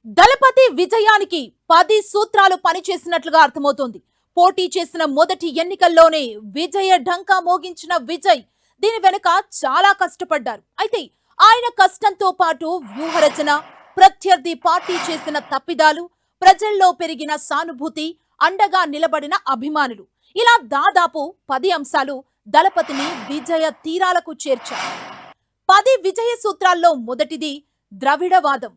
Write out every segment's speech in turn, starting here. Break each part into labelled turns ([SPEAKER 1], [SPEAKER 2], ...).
[SPEAKER 1] దళపతి విజయానికి 10 సూత్రాలు పనిచేసినట్లుగా అర్థమవుతోంది. పోటీ చేసిన మొదటి ఎన్నికల్లోనే విజయ ఢంకా మోగించిన విజయ్ దీని వెనుక చాలా కష్టపడ్డారు. అయితే ఆయన కష్టంతో పాటు వ్యూహరచన, ప్రత్యర్థి పార్టీ చేసిన తప్పిదాలు, ప్రజల్లో పెరిగిన సానుభూతి, అండగా నిలబడిన అభిమానులు, ఇలా దాదాపు 10 అంశాలు దళపతిని విజయ తీరాలకు చేర్చారు. 10 విజయ సూత్రాల్లో మొదటిది ద్రవిడవాదం.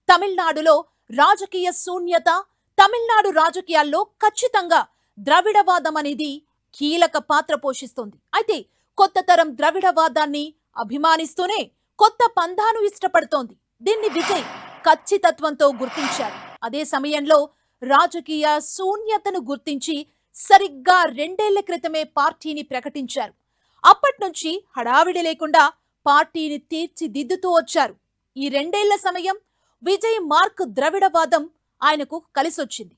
[SPEAKER 1] తమిళనాడులో రాజకీయ శూన్యత, తమిళనాడు రాజకీయాల్లో ఖచ్చితంగా ద్రవిడవాదం అనేది కీలక పాత్ర పోషిస్తోంది. అయితే కొత్త తరం ద్రవిడవాదాన్ని అభిమానిస్తూనే కొత్త పంథాను ఇష్టపడుతోంది. దీన్ని విజయ్ ఖచ్చితత్వంతో గుర్తించారు. అదే సమయంలో రాజకీయ శూన్యతను గుర్తించి సరిగ్గా 2 ఏళ్ల క్రితమే పార్టీని ప్రకటించారు. అప్పట్నుంచి హడావిడి లేకుండా పార్టీని తీర్చిదిద్దుతూ వచ్చారు. ఈ 2 ఏళ్ల సమయం విజయ్ మార్క్ ద్రవిడవాదం ఆయనకు కలిసొచ్చింది.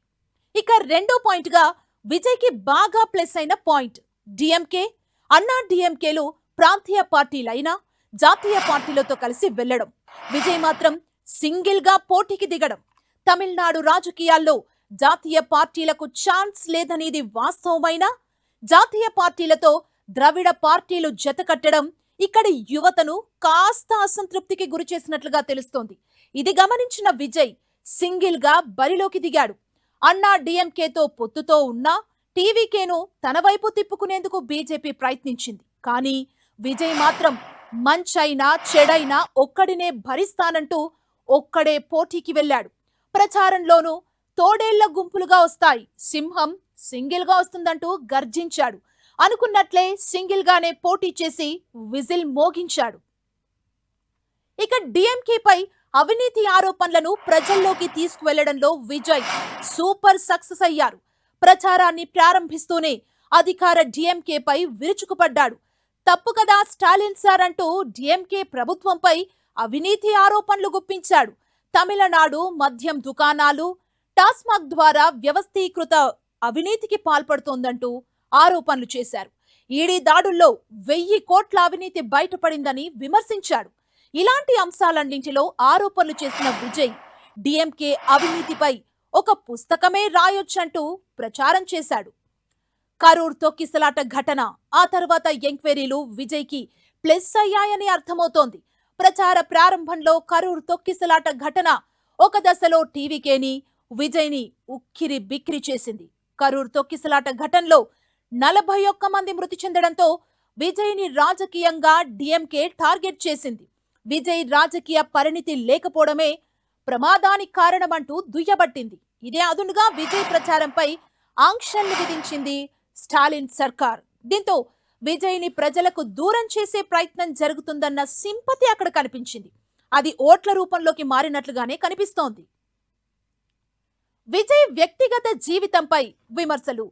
[SPEAKER 1] ఇక రెండో పాయింట్గా విజయ్కి బాగా ప్లస్ అయిన పాయింట్ డిఎంకే, అన్నా డిఎంకేలు ప్రాంతీయ పార్టీలైనా జాతీయ పార్టీలతో కలిసి వెళ్లడం, విజయ్ మాత్రం సింగిల్ గా పోటీకి దిగడం. తమిళనాడు రాజకీయాల్లో జాతీయ పార్టీలకు ఛాన్స్ లేదనేది వాస్తవమైనా జాతీయ పార్టీలతో ద్రవిడ పార్టీలు జతకట్టడం ఇక్కడి యువతను కాస్త అసంతృప్తికి గురి చేసినట్లుగా తెలుస్తోంది. ఇది గమనించిన విజయ్ సింగిల్ గా బరిలోకి దిగాడు. అన్నా డిఎంకేతో పొత్తుతో ఉన్నా టీవీకేను తన వైపు తిప్పుకునేందుకు బీజేపీ ప్రయత్నించింది. కానీ విజయ్ మాత్రం మంచైనా చెడైనా ఒక్కడినే భరిస్తానంటూ ఒక్కడే పోటీకి వెళ్లాడు. ప్రచారంలోనూ తోడేళ్ల గుంపులుగా వస్తాయి, సింహం సింగిల్ గా వస్తుందంటూ గర్జించాడు. అనుకున్నట్లే సింగిల్ గానే పోటీ చేసి విజిల్ మోగించాడు. ఇక డిఎంకేపై అవినీతి ఆరోపణలను ప్రజల్లోకి తీసుకువెళ్లడంలో విజయ్ సూపర్ సక్సెస్ అయ్యారు. ప్రచారాన్ని ప్రారంభిస్తూనే అధికార డిఎంకేపై విరుచుకుపడ్డాడు. తప్పు కదా స్టాలిన్ సార్ అంటూ డిఎంకే ప్రభుత్వంపై అవినీతి ఆరోపణలు గుప్పించాడు. తమిళనాడు మద్యం దుకాణాలు, టాస్మాగ్ ద్వారా వ్యవస్థీకృత అవినీతికి పాల్పడుతోందంటూ ఆరోపణలు చేశారు. ఈడీ దాడుల్లో 1000 కోట్ల అవినీతి బయటపడిందని విమర్శించాడు. ఇలాంటి అంశాలన్నింటిలో ఆరోపణలు చేసిన విజయ్ డిఎంకే అవినీతిపై ఒక పుస్తకమే రాయొచ్చంటూ ప్రచారం చేశాడు. కరూర్ తొక్కిసలాట ఘటన, ఆ తర్వాత ఎంక్వైరీలు విజయ్కి ప్లస్ అయ్యాయని అర్థమవుతోంది. ప్రచార ప్రారంభంలో కరూర్ తొక్కిసలాట ఘటన ఒక దశలో టీవీకేని, విజయ్ని ఉక్కిరి బిక్కిరి చేసింది. కరూర్ తొక్కిసలాట ఘటనలో 41 మంది మృతి చెందడంతో విజయ్ని రాజకీయంగా డిఎంకే టార్గెట్ చేసింది. విజయ్ రాజకీయ పరిణితి లేకపోవడమే ప్రమాదానికి కారణమంటూ దుయ్యబట్టింది. ఇదే అదునుగా విజయ్ ప్రచారంపై ఆంక్షలు విధించింది స్టాలిన్ సర్కార్. దీంతో విజయ్ని ప్రజలకు దూరం చేసే ప్రయత్నం జరుగుతుందన్న సింపతి అక్కడ కనిపించింది. అది ఓట్ల రూపంలోకి మారినట్లుగానే కనిపిస్తోంది. విజయ్ వ్యక్తిగత జీవితంపై విమర్శలు,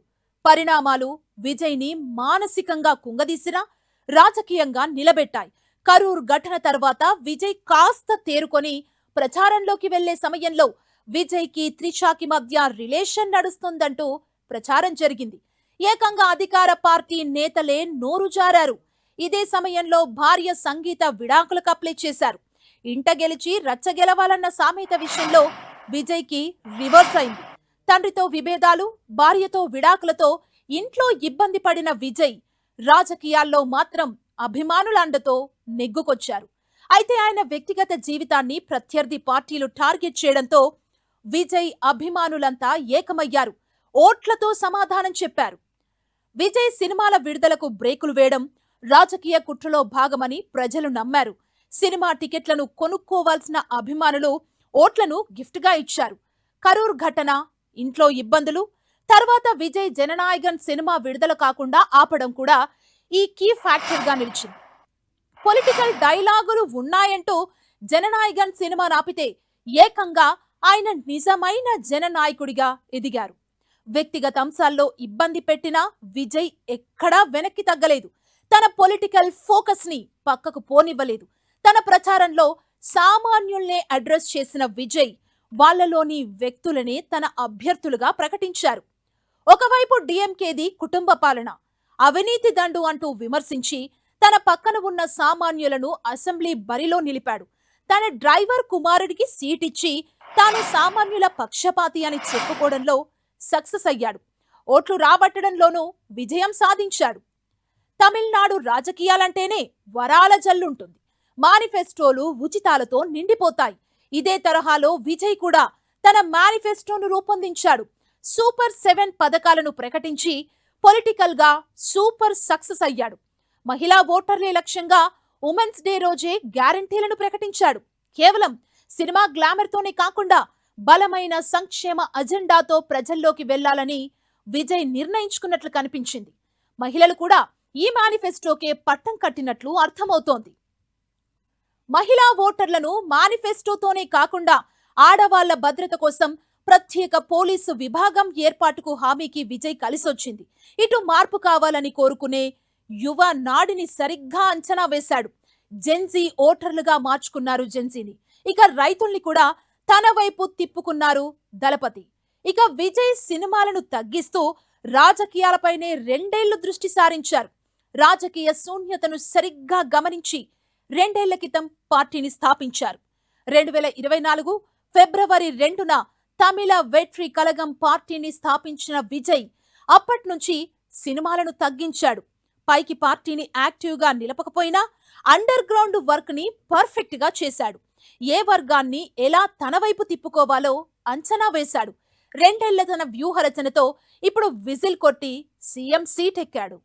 [SPEAKER 1] పరిణామాలు విజయ్ని మానసికంగా కుంగదీసినా రాజకీయంగా నిలబెట్టాయి. కరూర్ ఘటన తర్వాత విజయ్ కాస్త తేరుకొని ప్రచారంలోకి వెళ్లే సమయంలో విజయ్కి త్రిషాకి మధ్య రిలేషన్ నడుస్తుందంటూ ప్రచారం జరిగింది. ఏకంగా అధికార పార్టీ నేతలే నోరు జారారు. ఇదే సమయంలో భార్య సంగీత విడాకులకు అప్లై చేశారు. ఇంట గెలిచి రచ్చ గెలవాలన్న సామెత విషయంలో విజయ్కి రివర్స్ అయింది. తండ్రితో విభేదాలు, భార్యతో విడాకులతో ఇంట్లో ఇబ్బంది పడిన విజయ్ రాజకీయాల్లో మాత్రం అభిమానుల అండతో నెగ్గుకొచ్చారు. అయితే ఆయన వ్యక్తిగత జీవితాన్ని ప్రత్యర్థి పార్టీలు టార్గెట్ చేయడంతో విజయ్ అభిమానులంతా ఏకమయ్యారు. ఓట్లతో సమాధానం చెప్పారు. విజయ్ సినిమాల విడుదలకు బ్రేకులు వేయడం రాజకీయ కుట్రలో భాగమని ప్రజలు నమ్మారు. సినిమా టికెట్లను కొనుక్కోవాల్సిన అభిమానులు ఓట్లను గిఫ్ట్గా ఇచ్చారు. కరూర్ ఘటన, ఇంట్లో ఇబ్బందులు, తర్వాత విజయ్ జననాయగన్ సినిమా విడుదల కాకుండా ఆపడం కూడా ఈ కీ ఫ్యాక్టర్ గా నిలిచింది. పొలిటికల్ డైలాగులు ఉన్నాయంటూ జననాయగన్ సినిమా నాపితే ఏకంగా ఆయన నిజమైన జననాయకుడిగా ఎదిగారు. వ్యక్తిగత అంశాల్లో ఇబ్బంది పెట్టినా విజయ్ ఎక్కడా వెనక్కి తగ్గలేదు. తన పొలిటికల్ ఫోకస్ ని పక్కకు పోనివ్వలేదు. తన ప్రచారంలో సామాన్యుల్నే అడ్రస్ చేసిన విజయ్ వాళ్లలోని వ్యక్తులనే తన అభ్యర్థులుగా ప్రకటించారు. ఒకవైపు డిఎంకేది కుటుంబ పాలన, అవినీతి దండు అంటూ విమర్శించి తన పక్కన ఉన్న సామాన్యులను అసెంబ్లీ బరిలో నిలిపాడు. తన డ్రైవర్ కుమారుడికి సీటిచ్చి తాను సామాన్యుల పక్షపాతి అని చెప్పుకోవడంలో సక్సెస్ అయ్యాడు. ఓట్లు రాబట్టడంలోనూ విజయం సాధించాడు. తమిళనాడు రాజకీయాలంటేనే వరాల జల్లుంటుంది. మేనిఫెస్టోలు ఉచితాలతో నిండిపోతాయి. ఇదే తరహాలో విజయ్ కూడా తన మేనిఫెస్టోను రూపొందించాడు. సూపర్ 7 పథకాలను ప్రకటించి పొలిటికల్ గా సూపర్ సక్సెస్ అయ్యాడు. మహిళా ఓటర్లే లక్ష్యంగా ఉమెన్స్ డే రోజే గ్యారంటీలను ప్రకటించాడు. కేవలం సినిమా గ్లామర్తోనే కాకుండా బలమైన సంక్షేమ అజెండాతో ప్రజల్లోకి వెళ్లాలని విజయ్ నిర్ణయించుకున్నట్లు కనిపించింది. మహిళలు కూడా ఈ మేనిఫెస్టోకే పట్టం కట్టినట్లు అర్థమవుతోంది. మహిళా ఓటర్లను మేనిఫెస్టోతోనే కాకుండా ఆడవాళ్ల భద్రత కోసం ప్రత్యేక పోలీసు విభాగం ఏర్పాటుకు హామీకి విజయ్ కలిసొచ్చింది. ఇటు మార్పు కావాలని కోరుకునే యువ నాడిని సరిగ్గా అంచనా వేశాడు. జెన్జీ ఓటర్లుగా మార్చుకున్నారు జెన్జీని. ఇక రైతుల్ని కూడా తన వైపు తిప్పుకున్నారు దళపతి. ఇక విజయ్ సినిమాలను తగ్గిస్తూ రాజకీయాలపైనే 2 ఏళ్లు దృష్టి సారించారు. రాజకీయ శూన్యతను సరిగ్గా గమనించి 2 ఏళ్ల క్రితం పార్టీని స్థాపించారు. 2024 ఫిబ్రవరి 2న తమిళ వెట్రి కళగం పార్టీని స్థాపించిన విజయ్ అప్పట్నుంచి సినిమాలను తగ్గించాడు. పైకి పార్టీని యాక్టివ్గా నిలపకపోయినా అండర్ గ్రౌండ్ వర్క్ ని పర్ఫెక్ట్ గా చేశాడు. ఏ వర్గాన్ని ఎలా తన వైపు తిప్పుకోవాలో అంచనా వేశాడు. 2 ఏళ్ల తన వ్యూహ రచనతో ఇప్పుడు విజిల్ కొట్టి సీఎం సీట్ ఎక్కాడు.